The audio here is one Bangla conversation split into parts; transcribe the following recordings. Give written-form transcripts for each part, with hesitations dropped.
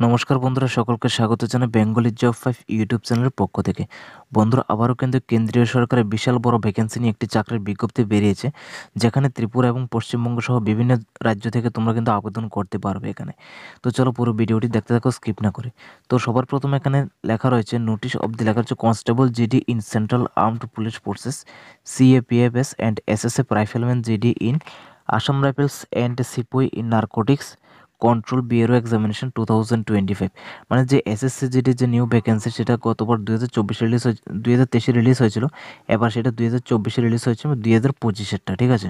নমস্কার বন্ধুরা, সকলকে স্বাগত জানাই বেঙ্গলি জব 5 ইউটিউব চ্যানেলের পক্ষ থেকে। বন্ধুরা, আবারও কিন্তু কেন্দ্রীয় সরকারের বিশাল বড় ভ্যাকেন্সি নিয়ে একটি চাকরির বিজ্ঞপ্তি বেরিয়েছে, যেখানে ত্রিপুরা এবং পশ্চিমবঙ্গ সহ বিভিন্ন রাজ্য থেকে তোমরা কিন্তু আবেদন করতে পারবে এখানে। তো চলো পুরো ভিডিওটি দেখতে থাকো স্কিপ না করে। তো সবার প্রথমে এখানে লেখা রয়েছে, নোটিশ অব দি লেখা হচ্ছে constable GD in central armed police forces, CAPFs and SSF rifleman GD in Assam rifles and sepoy in narcotics control bureau examination 2025। মানে যে এসএসসি জিডির যে নিউ ভ্যাকেন্সি, সেটা গতবার 2024 রিলিজ হয়েছে, 2023 রিলিজ হয়েছিল। এবার সেটা 2024 রিলিজ হয়েছে 2025-এরটা, ঠিক আছে।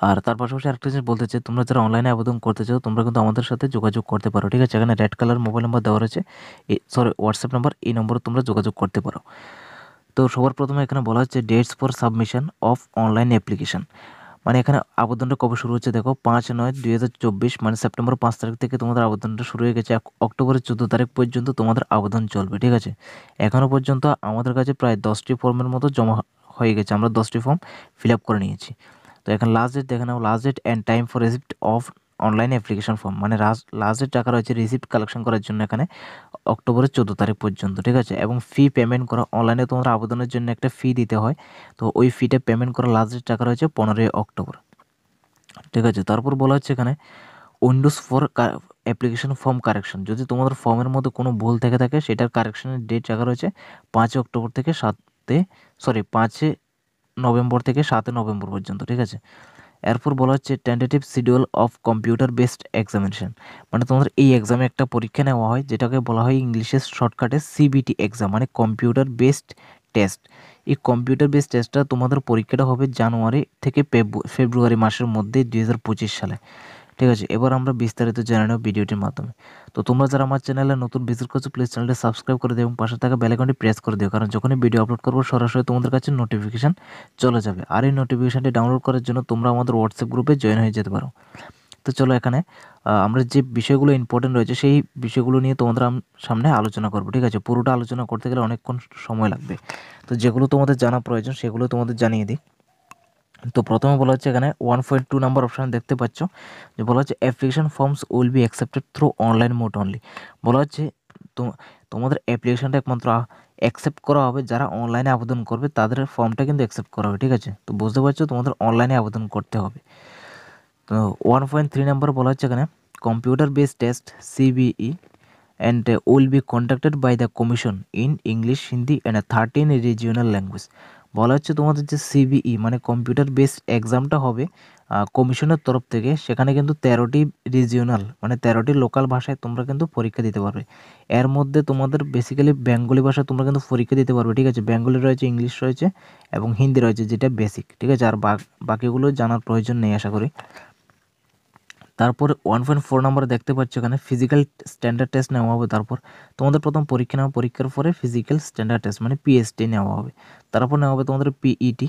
আর তার পাশাপাশি আরেকটা জিনিস বলতে চাই, তোমরা যারা অনলাইনে আবেদন করতে চাও তোমরা কিন্তু আমাদের সাথে যোগাযোগ করতে পারো, ঠিক আছে। এখানে রেড কালার মোবাইল নাম্বার দেওয়া রয়েছে, হোয়াটসঅ্যাপ নাম্বার, এই নম্বরে তোমরা যোগাযোগ করতে পারো। তো সবার প্রথমে এখানে বলা হচ্ছে dates for submission of online application. মানে এখানে আবেদনটা কবে শুরু হচ্ছে দেখো, 5/9/2024, মানে সেপ্টেম্বর 5 তারিখ থেকে তোমাদের আবেদনটা শুরু হয়ে গেছে। অক্টোবরের 14 তারিখ পর্যন্ত তোমাদের আবেদন চলবে, ঠিক আছে। এখনও পর্যন্ত আমাদের কাছে প্রায় 10টি ফর্মের মতো জমা হয়ে গেছে, আমরা 10টি ফর্ম ফিল আপ করে নিয়েছি। তো এখানে লাস্ট ডেট দেখে নাও, last date and time for receipt of online application form, মানে লাস্ট ডেট টাকা রয়েছে রিসিপ্ট কালেকশন করার জন্য এখানে অক্টোবরের 14 তারিখ পর্যন্ত, ঠিক আছে। এবং ফি পেমেন্ট করা, অনলাইনে তোমাদের আবেদনের জন্য একটা ফি দিতে হয়, তো ওই ফিটা পেমেন্ট করা লাস্ট ডেট টাকা রয়েছে 15 অক্টোবর, ঠিক আছে। তারপর বলা হচ্ছে এখানে Windows for application form correction, যদি তোমাদের ফর্মের মধ্যে কোনো ভুল থেকে থাকে সেটার কারেকশনের ডেট রাখা রয়েছে 5 অক্টোবর থেকে 5 নভেম্বর থেকে 7 নভেম্বর পর্যন্ত, ঠিক আছে। এরপর বলা হচ্ছে tentative schedule of computer based examination, মানে তোমাদের এই এক্সামে একটা পরীক্ষা নেওয়া হয় যেটাকে বলা হয় ইংলিশের শর্টকাটে সিবিটি এক্সাম, মানে কম্পিউটার বেসড টেস্ট। এই কম্পিউটার বেসড টেস্টটা তোমাদের পরীক্ষাটা হবে জানুয়ারি থেকে ফেব্রুয়ারি মাসের মধ্যে 2025 সালে, ঠিক আছে। এবার আমরা বিস্তারিত জেনে নেব ভিডিওটির মাধ্যমে। তো তোমরা যারা আমার চ্যানেলে নতুন ভিজিট করছো প্লিজ চ্যানেলটি সাবস্ক্রাইব করে দিও এবং পাশে থাকা বেল আইকনটি প্রেস করে দিও, কারণ যখনই ভিডিও আপলোড করবো সরাসরি তোমাদের কাছে নোটিফিকেশান চলে যাবে। আর এই নোটিফিকেশানটি ডাউনলোড করার জন্য তোমরা আমাদের হোয়াটসঅ্যাপ গ্রুপে জয়েন হয়ে যেতে পারো। তো চলো এখানে আমরা যে বিষয়গুলো ইম্পর্টেন্ট রয়েছে সেই বিষয়গুলো নিয়ে তোমাদের সামনে আলোচনা করবো, ঠিক আছে। পুরোটা আলোচনা করতে গেলে অনেকক্ষণ সময় লাগবে, তো যেগুলো তোমাদের জানা প্রয়োজন সেগুলো তোমাদের জানিয়ে দিই। তো প্রথমে বলা হচ্ছে এখানে 1.2 নাম্বার অপশান দেখতে পাচ্ছ, যে বলা হচ্ছে application forms will be accepted through online mode only. বলা হচ্ছে তোমাদের অ্যাপ্লিকেশনটা একমাত্র অ্যাকসেপ্ট করা হবে যারা অনলাইনে আবেদন করবে, তাদের ফর্মটা কিন্তু অ্যাকসেপ্ট করা হবে, ঠিক আছে। তো বুঝতে পারছো তোমাদের অনলাইনে আবেদন করতে হবে। তো 1.3 নাম্বার বলা হচ্ছে এখানে computer based test CBE and will be conducted by the commission in English, Hindi and 13 regional language। বলা হচ্ছে তোমাদের যে সিবিই মানে কম্পিউটার বেসড এক্সামটা হবে কমিশনের তরফ থেকে, সেখানে কিন্তু 13টি রিজিওনাল মানে 13টি লোকাল ভাষায় তোমরা কিন্তু পরীক্ষা দিতে পারবে। এর মধ্যে তোমাদের বেসিক্যালি বেঙ্গলি ভাষা তোমরা কিন্তু পরীক্ষা দিতে পারবে, ঠিক আছে। বেঙ্গলি রয়েছে, ইংলিশ রয়েছে এবং হিন্দি রয়েছে, যেটা বেসিক, ঠিক আছে। আর বাকিগুলো জানার প্রয়োজন নেই আশা করি। তারপর 1.4 নম্বরে দেখতে পাচ্ছ এখানে ফিজিক্যাল স্ট্যান্ডার্ড টেস্ট নেওয়া হবে। তারপর তোমাদের প্রথম পরীক্ষা নেওয়া, পরীক্ষার পরে ফিজিক্যাল স্ট্যান্ডার্ড টেস্ট মানে পিএসটি নেওয়া হবে। তারপর নেওয়া হবে তোমাদের পিইটি,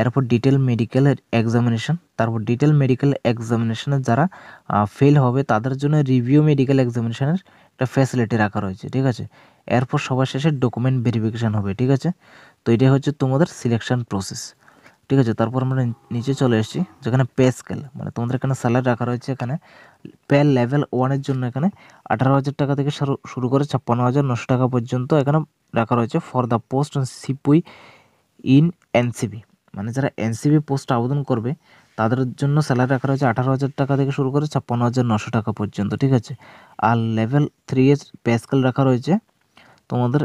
এরপর ডিটেল মেডিকেল এক্সামিনেশন। তারপর ডিটেল মেডিকেল এক্সামিনেশনে যারা ফেল হবে তাদের জন্য রিভিউ মেডিকেল এক্সামিনেশনের একটা ফ্যাসিলিটি রাখা রয়েছে, ঠিক আছে। এরপর সবার শেষে ডকুমেন্ট ভেরিফিকেশান হবে, ঠিক আছে। তো এটাই হচ্ছে তোমাদের সিলেকশন প্রসেস, ঠিক আছে। তারপর আমরা নিচে চলে এসেছি, যেখানে পে স্কেল, মানে তোমাদের এখানে স্যালারি রাখা রয়েছে। এখানে পে লেভেল 1-এর জন্য এখানে 18,000 টাকা থেকে শুরু করে 56,900 টাকা পর্যন্ত এখানে রাখা রয়েছে for the post sepoy in NCB, মানে যারা এনসিবি পোস্ট আবেদন করবে তাদের জন্য স্যালারি রাখা রয়েছে 18,000 টাকা থেকে শুরু করে 56,900 টাকা পর্যন্ত, ঠিক আছে। আর লেভেল 3-এর পে স্কেল রাখা রয়েছে তোমাদের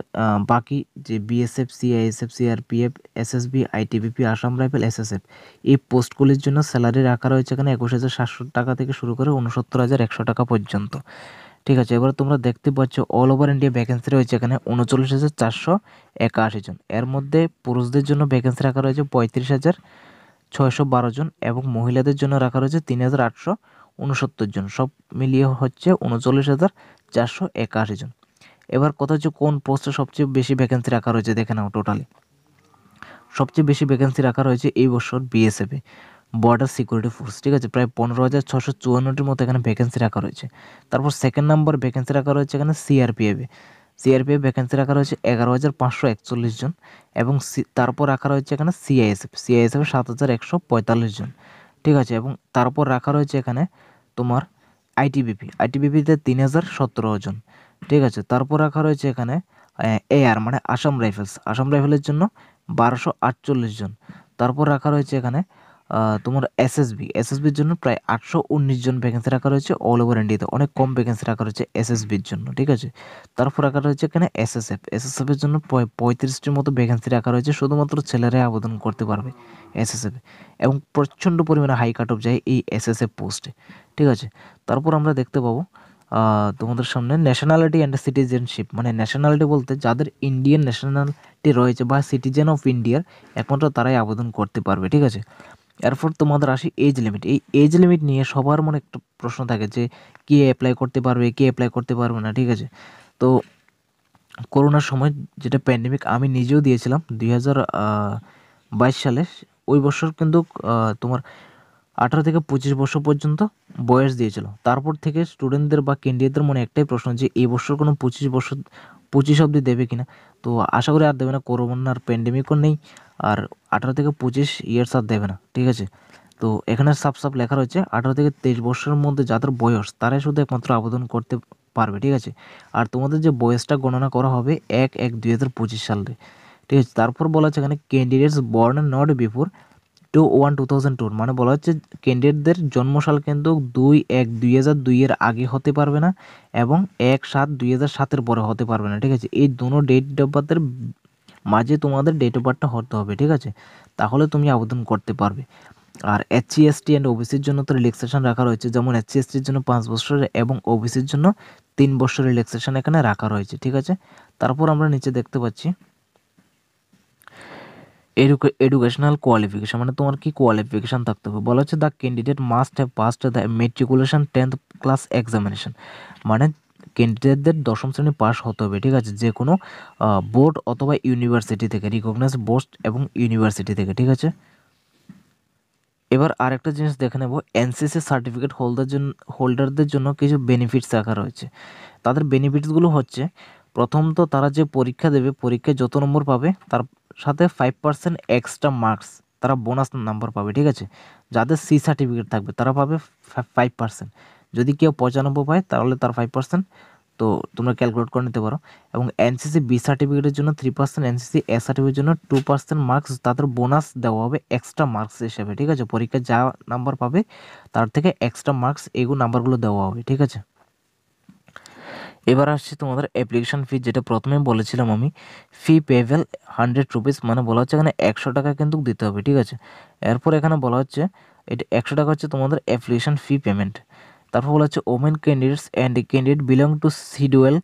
বাকি যে BSF, CISF, CRPF, SSB, ITBP, Assam rifle, SSF, এই পোস্টগুলির জন্য স্যালারি রাখা রয়েছে এখানে 21,700 টাকা থেকে শুরু করে 69,100 টাকা পর্যন্ত, ঠিক আছে। এবার তোমরা দেখতে পাচ্ছ অল ওভার ইন্ডিয়া ভ্যাকেন্সি রয়েছে এখানে 39,481 জন। এর মধ্যে পুরুষদের জন্য ভ্যাকেন্সি রাখা রয়েছে 35,612 জন এবং মহিলাদের জন্য রাখা রয়েছে 3,869 জন। সব মিলিয়ে হচ্ছে 39,481 জন। এবার কথা হচ্ছে কোন পোস্টে সবচেয়ে বেশি ভ্যাকেন্সি রাখা রয়েছে দেখে নাও। টোটালি সবচেয়ে বেশি ভ্যাকেন্সি রাখা রয়েছে এই বছর বিএসএফে, বর্ডার সিকিউরিটি ফোর্স, ঠিক আছে। প্রায় 15,654টির মতো এখানে ভ্যাকেন্সি রাখা রয়েছে। তারপর সেকেন্ড নাম্বার ভ্যাকেন্সি রাখা রয়েছে এখানে সিআরপিএফে। সিআরপিএফ ভ্যাকেন্সি রাখা রয়েছে 11,541 জন এবং তারপর রাখা রয়েছে এখানে সিআইএসএফে 7,145 জন, ঠিক আছে। এবং তারপর রাখা রয়েছে এখানে তোমার আইটিবিপিতে 3017 জন, ঠিক আছে। তারপর রাখা রয়েছে এখানে এআর মানে আসাম রাইফেলের জন্য 1248 জন। তারপর রাখা রয়েছে এখানে তোমার এসএসবির জন্য প্রায় 819 জন ভ্যাকেন্সি রাখা রয়েছে অল ওভার ইন্ডিয়াতে, অনেক কম ভ্যাকেন্সি রাখা রয়েছে এসএসবির জন্য, ঠিক আছে। তারপর রাখা রয়েছে এখানে এসএসএফের জন্য 35টির মতো ভ্যাকেন্সি রাখা রয়েছে, শুধুমাত্র ছেলেরাই আবেদন করতে পারবে এসএসএফ, এবং প্রচণ্ড পরিমাণে হাই কাট অফ যায় এই এসএসএফ পোস্টে, ঠিক আছে। তারপর আমরা দেখতে পাবো তোমাদের সামনে ন্যাশনালিটি অ্যান্ড সিটিজেনশিপ, মানে ন্যাশনালিটি বলতে যাদের ইন্ডিয়ান ন্যাশনালিটি রয়েছে বা সিটিজেন অফ ইন্ডিয়ার একমাত্র তারাই আবেদন করতে পারবে, ঠিক আছে। এরপর তোমাদের আসি এজ লিমিট। এই এজ লিমিট নিয়ে সবার মনে একটা প্রশ্ন থাকে যে কে অ্যাপ্লাই করতে পারবে, কে অ্যাপ্লাই করতে পারবে না, ঠিক আছে। তো করোনার সময় যেটা প্যান্ডেমিক, আমি নিজেও দিয়েছিলাম 2022 সালে, ওই বছর কিন্তু তোমার 18 থেকে 25 বছর পর্যন্ত বয়স দিয়েছিল। তারপর থেকে স্টুডেন্টদের বা ক্যান্ডিডেটদের মনে একটাই প্রশ্ন যে এই বছর কোনো 25 অবধি দেবে কিনা। তো আশা করি আর দেবে না, করোনার প্যান্ডেমিকও নেই, আর 18 থেকে 25 ইয়ার্স আর দেবে না, ঠিক আছে। তো এখানে সাফ লেখা রয়েছে 18 থেকে 23 বছরের মধ্যে যাদের বয়স তারাই শুধু একমাত্র আবেদন করতে পারবে, ঠিক আছে। আর তোমাদের যে বয়সটা গণনা করা হবে 1/1/2025 সালে, ঠিক আছে। তারপর বলা হচ্ছে এখানে ক্যান্ডিডেটস বর্ন নট বিফোর 2/1/2002, মানে বলা হচ্ছে ক্যান্ডিডেটদের জন্মসাল কিন্তু 2/1/2002 এর আগে হতে পারবে না, এবং 1/7/2007 পরে হতে পারবে না, ঠিক আছে। এই দুটো ডেট অফ বার্থের মাঝে তোমাদের ডেট অফ বার্থটা হতে হবে, ঠিক আছে, তাহলে তুমি আবেদন করতে পারবে। আর এসসি এসটি অ্যান্ড ওবিসির জন্য তো রিল্যাক্সেশন রাখা রয়েছে, যেমন এসসি এসটির জন্য 5 বছরের এবং ওবিসির জন্য 3 বছরের রিল্যাক্সেশন এখানে রাখা রয়েছে, ঠিক আছে। তারপর আমরা নিচে দেখতে পাচ্ছি এডুকেশনাল কোয়ালিফিকেশন, মানে তোমার কি কোয়ালিফিকেশান থাকতে হবে। বলা হচ্ছে the candidate must have passed the matriculation 10th class examination, মানে ক্যান্ডিডেটদের 10ম শ্রেণী পাস হতে হবে, ঠিক আছে, যে কোনো বোর্ড অথবা ইউনিভার্সিটি থেকে, রিকগনাইজড বোর্ড এবং ইউনিভার্সিটি থেকে, ঠিক আছে। এবার আরেকটা জিনিস দেখে নেব, এনসিসি সার্টিফিকেট হোল্ডারদের জন্য কিছু বেনিফিটস রাখা রয়েছে। তাদের বেনিফিটসগুলো হচ্ছে, প্রথমত তারা যে পরীক্ষা দেবে, পরীক্ষায় যত নম্বর পাবে তার সাথে 5% এক্সট্রা মার্কস, তারা বোনাস নাম্বার পাবে, ঠিক আছে। যাদের সি সার্টিফিকেট থাকবে তারা পাবে 5%, যদি কেউ 95 পায় তাহলে তার 5%, তো তোমরা ক্যালকুলেট করে নিতে পারো। এবং এনসিসি বি সার্টিফিকেটের জন্য 3%, এনসিসি এ সার্টিফিকেটের জন্য 2% মার্কস তাদের বোনাস দেওয়া হবে এক্সট্রা মার্কস হিসেবে, ঠিক আছে। পরীক্ষায় যা নাম্বার পাবে তার থেকে এক্সট্রা মার্কস এগুলো নাম্বারগুলো দেওয়া হবে, ঠিক আছে। এবার আসছে তোমাদের অ্যাপ্লিকেশন ফি, যেটা প্রথমে বলেছিলাম আমি, ফি পেভেল 100 রুপিস, মানে বলা হচ্ছে এখানে 100 টাকা কিন্তু দিতে হবে, ঠিক আছে। এরপর এখানে বলা হচ্ছে এটা 100 টাকা হচ্ছে তোমাদের অ্যাপ্লিকেশন ফি পেমেন্ট। তারপর বলা হচ্ছে women candidates and candidate belong to schedule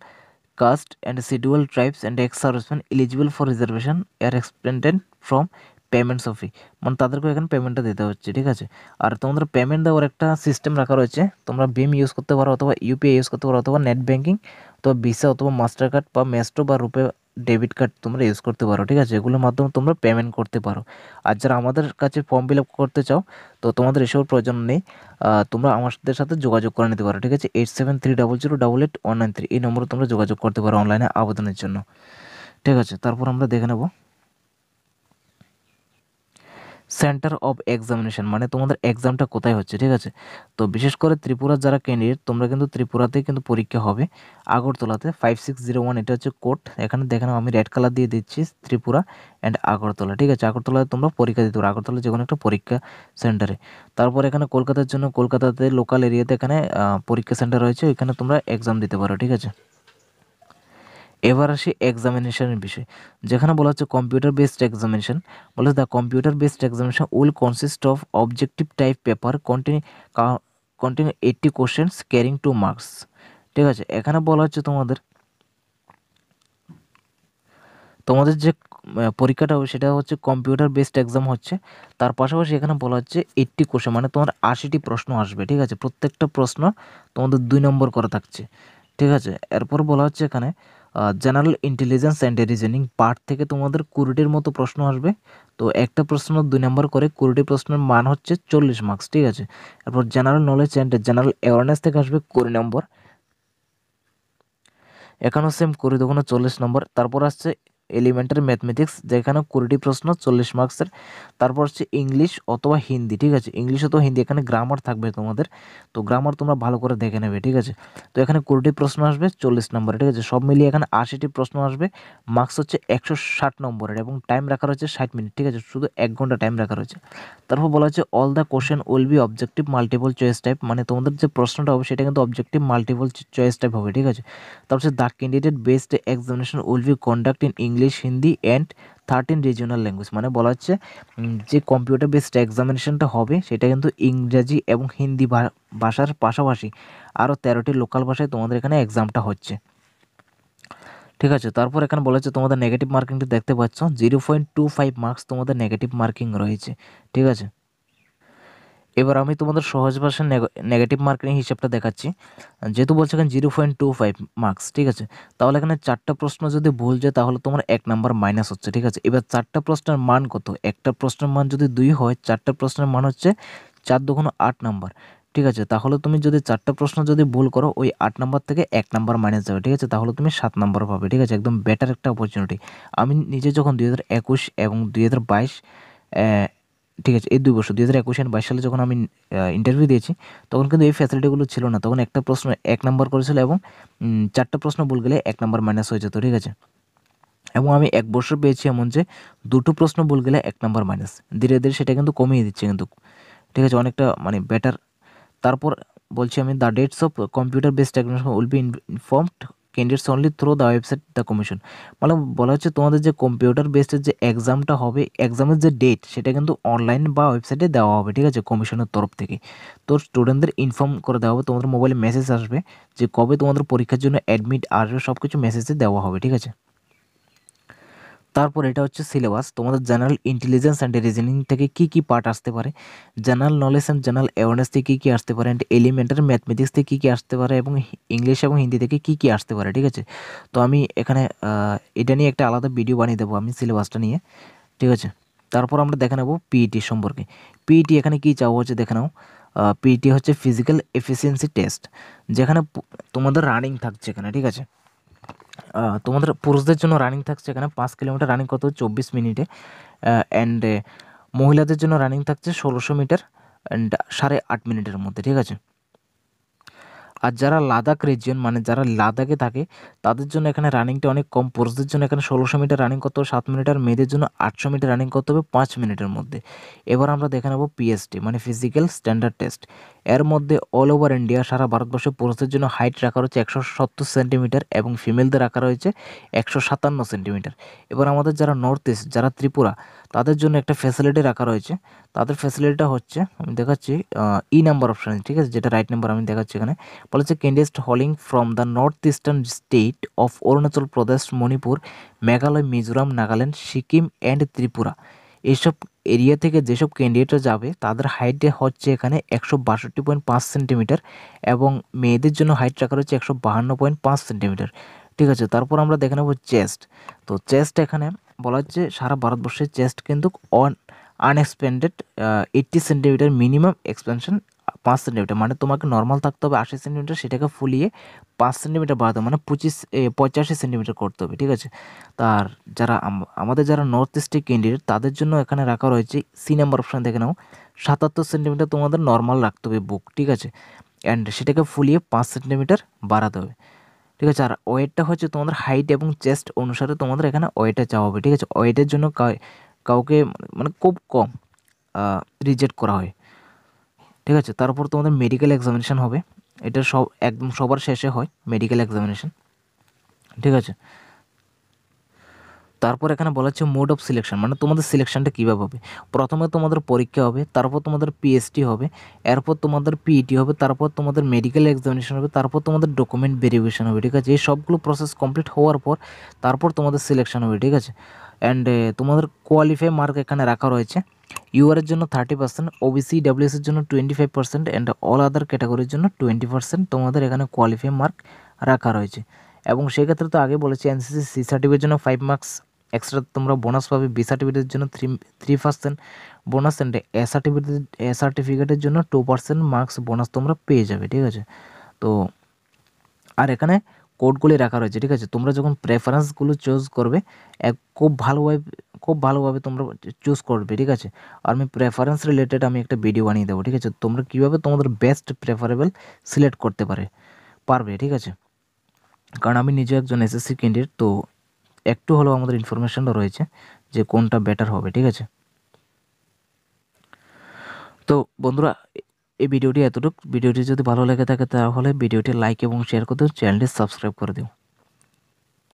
caste and schedule tribes and ex serviceman eligible for reservation are expended from payments of fee, মানে তাদেরকে এখানে পেমেন্টটা দিতে হচ্ছে, ঠিক আছে। আর তোমাদের পেমেন্ট দেওয়ার একটা সিস্টেম রাখা রয়েছে, তোমরা ভীম ইউজ করতে পারো অথবা ইউপিআই ইউজ করতে পারো অথবা নেট ব্যাঙ্কিং অথবা ভিসা অথবা মাস্টার কার্ড বা মেস্টো বা রুপে ডেবিট কার্ড তোমরা ইউজ করতে পারো, ঠিক আছে। এগুলোর মাধ্যমে তোমরা পেমেন্ট করতে পারো। আর যারা আমাদের কাছে ফর্ম ফিল আপ করতে চাও, তো তোমাদের এসবের প্রয়োজন নেই, তোমরা আমাদের সাথে যোগাযোগ করে নিতে পারো, ঠিক আছে। 8730088193 এই নম্বরে তোমরা যোগাযোগ করতে পারো অনলাইনে আবেদনের জন্য, ঠিক আছে। তারপর আমরা দেখে নেব সেন্টার অফ এক্সামিনেশন, মানে তোমাদের এক্সামটা কোথায় হচ্ছে, ঠিক আছে। তো বিশেষ করে ত্রিপুরার যারা ক্যান্ডিডেট, তোমরা কিন্তু ত্রিপুরাতেই কিন্তু পরীক্ষা হবে, আগরতলাতে 5601, এটা হচ্ছে কোড। এখানে দেখে নাও আমি রেড কালার দিয়ে দিচ্ছি ত্রিপুরা অ্যান্ড আগরতলা, ঠিক আছে। আগরতলায় তোমরা পরীক্ষা দিতে পারো, আগরতলা যে কোনো একটা পরীক্ষা সেন্টারে। তারপর এখানে কলকাতার জন্য কলকাতাতে লোকাল এরিয়াতে এখানে পরীক্ষা সেন্টার রয়েছে, এখানে তোমরা এক্সাম দিতে পারো, ঠিক আছে। এবার আসি এক্সামিনেশনের বিষয়, যেখানে বলা হচ্ছে কম্পিউটার বেসড এক্সামিনেশন। বলে the computer based examination will consist of objective type paper continue 80 questions carrying 2 marks, ঠিক আছে। এখানে বলা হচ্ছে তোমাদের তোমাদের যে পরীক্ষাটা হবে সেটা হচ্ছে কম্পিউটার বেসড এক্সাম হচ্ছে, তার পাশাপাশি এখানে বলা হচ্ছে 80 কোশ্চেন, মানে তোমার 80টি প্রশ্ন আসবে, ঠিক আছে। প্রত্যেকটা প্রশ্ন তোমাদের 2 নম্বর করে থাকছে, ঠিক আছে। এরপর বলা হচ্ছে এখানে general intelligence and reasoning part থেকে তোমাদের 20টির মতো প্রশ্ন আসবে। তো একটা প্রশ্ন 2 নম্বর করে, 20টি প্রশ্নের মান হচ্ছে 40 মার্কস, ঠিক আছে। এরপর general knowledge and general awareness থেকে আসবে 20 নম্বর, এখানেও সেম 20 দুগুণে 40 নম্বর। তারপর আসছে এলিমেন্টারি ম্যাথমেটিক্স, যেখানে 20টি প্রশ্ন 40 মার্কসের। তারপর হচ্ছে ইংলিশ অথবা হিন্দি, ঠিক আছে, ইংলিশ অথবা হিন্দি, এখানে গ্রামার থাকবে তোমাদের, তো গ্রামার তোমরা ভালো করে দেখে নেবে, ঠিক আছে। তো এখানে 20টি প্রশ্ন আসবে 40 নম্বরে, ঠিক আছে, সব মিলিয়ে এখানে 80টি প্রশ্ন আসবে, মার্কস হচ্ছে 160 নম্বরের, এবং টাইম রাখা রয়েছে 60 মিনিট, ঠিক আছে, শুধু 1 ঘন্টা টাইম রাখা রয়েছে। তারপর বলা হচ্ছে all the question will be objective multiple choice type, মানে তোমাদের যে প্রশ্নটা হবে সেটা কিন্তু অবজেক্টিভ মাল্টিপল চয়েস টাইপ হবে, ঠিক আছে। তারপর হচ্ছে the candidate based examination will be conduct in English, Hindi and 13 regional language, মানে বলা হচ্ছে যে কম্পিউটার বেসড এক্সামিনেশনটা হবে সেটা কিন্তু ইংরাজি এবং হিন্দি ভাষার পাশাপাশি আরও 13টি লোকাল ভাষায় তোমাদের এখানে এক্সামটা হচ্ছে, ঠিক আছে। তারপর এখানে বলা হচ্ছে তোমাদের নেগেটিভ মার্কিংটা দেখতে পাচ্ছ, 0.25 মার্কস তোমাদের নেগেটিভ মার্কিং রয়েছে, ঠিক আছে। এবার আমি তোমাদের সহজ ভাষার নেগেটিভ মার্কিং হিসাবটা দেখাচ্ছি। যেহেতু বলছে এখানে 0.25 মার্কস, ঠিক আছে, তাহলে এখানে 4টা প্রশ্ন যদি ভুল যায় তাহলে তোমার 1 নাম্বার মাইনাস হচ্ছে, ঠিক আছে। এবার 4টা প্রশ্নের মান কত, একটা প্রশ্নের মান যদি 2 হয়, 4টা প্রশ্নের মান হচ্ছে 4 2 8 নাম্বার, ঠিক আছে। তাহলে তুমি যদি 4টা প্রশ্ন যদি ভুল করো, ওই 8 নাম্বার থেকে 1 নাম্বার মাইনাস যাবে, ঠিক আছে, তাহলে তুমি 7 নাম্বার পাবে, ঠিক আছে, একদম বেটার একটা অপরচুনিটি। আমি নিজে যখন 2021 এবং 2022, ঠিক আছে, এই 2 বছর 2021 আর 22 সালে যখন আমি ইন্টারভিউ দিয়েছি, তখন কিন্তু এই ফ্যাসিলিটিগুলো ছিল না, তখন একটা প্রশ্ন 1 নাম্বার করেছিল, এবং 4টা প্রশ্ন ভুল গেলে 1 নাম্বার মাইনাস হয়ে যেত, ঠিক আছে। এবং আমি 1 বছর পেয়েছি এমন যে 2টো প্রশ্ন ভুল গেলে 1 নাম্বার মাইনাস, ধীরে ধীরে সেটা কিন্তু কমিয়ে দিচ্ছে কিন্তু, ঠিক আছে, অনেকটা মানে বেটার। তারপর বলছি আমি the dates of computer based examination will be informed candidates only through the website the commission, মানে বলা হচ্ছে তোমাদের যে কম্পিউটার বেসড যে এক্সামটা হবে, এক্সামের যে ডেট সেটা কিন্তু অনলাইন বা ওয়েবসাইটে দেওয়া হবে, ঠিক আছে, কমিশনের তরফ থেকে। তো স্টুডেন্টদের ইনফর্ম করে দেওয়া হবে, তোমাদের মোবাইলে মেসেজ আসবে যে কবে তোমাদের পরীক্ষার জন্য অ্যাডমিট আসবে, সব কিছু মেসেজে দেওয়া হবে, ঠিক আছে। তারপর এটা হচ্ছে সিলেবাস, তোমাদের জেনারেল ইন্টেলিজেন্স অ্যান্ড রিজনিং থেকে কি কি পার্ট আসতে পারে, general knowledge and general awareness থেকে কী কী আসতে পারে, অ্যান্ড এলিমেন্টারি ম্যাথমেটিক্স থেকে কী কী আসতে পারে, এবং ইংলিশ এবং হিন্দি থেকে কী কী আসতে পারে, ঠিক আছে। তো আমি এখানে এটা নিয়ে একটা আলাদা ভিডিও বানিয়ে দেবো আমি সিলেবাসটা নিয়ে, ঠিক আছে। তারপর আমরা দেখে নেবো পিইটি সম্পর্কে। পিইটি এখানে কী চাওয়া হচ্ছে দেখে নাও। পিইটি হচ্ছে ফিজিক্যাল এফিসিয়েন্সি টেস্ট, যেখানে তোমাদের রানিং থাকছে এখানে, ঠিক আছে। তোমাদের পুরুষদের জন্য রানিং থাকছে এখানে 5 কিলোমিটার রানিং করতে হবে 24 মিনিটে, অ্যান্ড মহিলাদের জন্য রানিং থাকছে 1600 মিটার অ্যান্ড 8.5 মিনিটের মধ্যে, ঠিক আছে। আর যারা লাদাখ রিজিয়ন, মানে যারা লাদাখে থাকে, তাদের জন্য এখানে রানিংটা অনেক কম, পুরুষদের জন্য এখানে 1600 মিটার রানিং করতে হবে 7 মিনিট, আর মেয়েদের জন্য 800 মিটার রানিং করতে হবে 5 মিনিটের মধ্যে। এবার আমরা দেখে নেব পিএসটি, মানে ফিজিক্যাল স্ট্যান্ডার্ড টেস্ট। এর মধ্যে অল ওভার ইন্ডিয়া, সারা ভারতবর্ষে পুরুষদের জন্য হাইট রাখা রয়েছে 170 সেন্টিমিটার, এবং ফিমেলদের রাখা রয়েছে 157 সেন্টিমিটার। এবার আমাদের যারা নর্থ ইস্ট, যারা ত্রিপুরা, তাদের জন্য একটা ফ্যাসিলিটি রাখা রয়েছে। তাদের ফ্যাসিলিটিটা হচ্ছে, আমি দেখাচ্ছি নাম্বার অপশান, ঠিক আছে, যেটা রাইট নাম্বার আমি দেখাচ্ছি এখানে। বলেছে candidates hailing from the north eastern state of Arunachal Pradesh, Manipur, Meghalaya, Mizoram, Nagaland, Sikkim and Tripura, এইসব এরিয়া থেকে যেসব ক্যান্ডিডেটরা যাবে তাদের হাইট হচ্ছে এখানে 162.5 সেন্টিমিটার, এবং মেয়েদের জন্য হাইট রাখা রয়েছে 152.5 সেন্টিমিটার, ঠিক আছে। তারপর আমরা দেখে নেব চেস্ট। তো চেস্ট এখানে বলা হচ্ছে সারা ভারতবর্ষের চেস্ট কিন্তু আনএক্সপেন্ডেড 80 সেন্টিমিটার, মিনিমাম এক্সপেনশন 5 সেন্টিমিটার, মানে তোমাকে নর্মাল থাকতে হবে 80 সেন্টিমিটার, সেটাকে ফুলিয়ে 5 সেন্টিমিটার বাড়াতে হবে, মানে 85 সেন্টিমিটার করতে হবে, ঠিক আছে। তার যারা আমাদের যারা নর্থ ইস্টের ক্যান্ডিডেট, তাদের জন্য এখানে রাখা রয়েছে সি নাম্বার অপশান দেখে নাও, 77 সেন্টিমিটার তোমাদের নর্মাল রাখতে হবে বুক, ঠিক আছে, অ্যান্ড সেটাকে ফুলিয়ে 5 সেন্টিমিটার বাড়াতে হবে, ঠিক আছে। আর ওয়েটটা হচ্ছে তোমাদের হাইট এবং চেস্ট অনুসারে তোমাদের এখানে ওয়েটটা চাওয়া হবে, ঠিক আছে। ওয়েটের জন্য কাউকে মানে খুব কম রিজেক্ট করা হয়, ঠিক আছে। তারপর তোমাদের মেডিকেল এক্সামিনেশান হবে, এটা একদম সবার শেষে হয় মেডিকেল এক্সামিনেশান, ঠিক আছে। তারপর এখানে বলা হচ্ছে মোড অফ সিলেকশন, মানে তোমাদের সিলেকশনটা কীভাবে হবে। প্রথমে তোমাদের পরীক্ষা হবে, তারপর তোমাদের পিএসটি হবে, এরপর তোমাদের পিইটি হবে, তারপর তোমাদের মেডিকেল এক্সামিনেশন হবে, তারপর তোমাদের ডকুমেন্ট ভেরিফিকেশন হবে, ঠিক আছে। এই সবগুলো প্রসেস কমপ্লিট হওয়ার পর তারপর তোমাদের সিলেকশন হবে, ঠিক আছে। অ্যান্ড তোমাদের কোয়ালিফাই মার্ক এখানে রাখা রয়েছে, ইউআরের জন্য 30%, ওবিসি ডাব্লিউএসের জন্য 25%, অ্যান্ড অল আদার ক্যাটাগরির জন্য 20% তোমাদের এখানে কোয়ালিফাই মার্ক রাখা রয়েছে। এবং সেক্ষেত্রে তো আগে বলেছি এনসিসি সি সার্টিফিকেটের জন্য 5 মার্কস এক্সট্রা তোমরা বোনাস পাবে, বি সার্টিফিকেটের জন্য 3% বোনাস, অ্যান্ড এ সার্টিফিকেটের জন্য 2% মার্কস বোনাস তোমরা পেয়ে যাবে, ঠিক আছে। তো আর এখানে কোডগুলি রাখা রয়েছে, ঠিক আছে। তোমরা যখন প্রেফারেন্সগুলো চুজ করবে খুব ভালোভাবে তোমরা চুজ করবে, ঠিক আছে। আর আমি প্রেফারেন্স রিলেটেড আমি একটা ভিডিও বানিয়ে দেবো, ঠিক আছে। তোমরা কীভাবে তোমাদের বেস্ট প্রেফারেবল সিলেক্ট করতে পারবে, ঠিক আছে। কারণ আমি নিজে একজন এসএসসি ক্যান্ডিডেট, তো একটু হলেও আমাদের ইনফরমেশনটা রয়েছে যে কোনটা বেটার হবে, ঠিক আছে। তো বন্ধুরা, এই ভিডিওটি এতটুকু। ভিডিওটি যদি ভালো লেগে থাকে তাহলে ভিডিওটি লাইক এবং শেয়ার করে দিও, চ্যানেলটি সাবস্ক্রাইব করে দিও।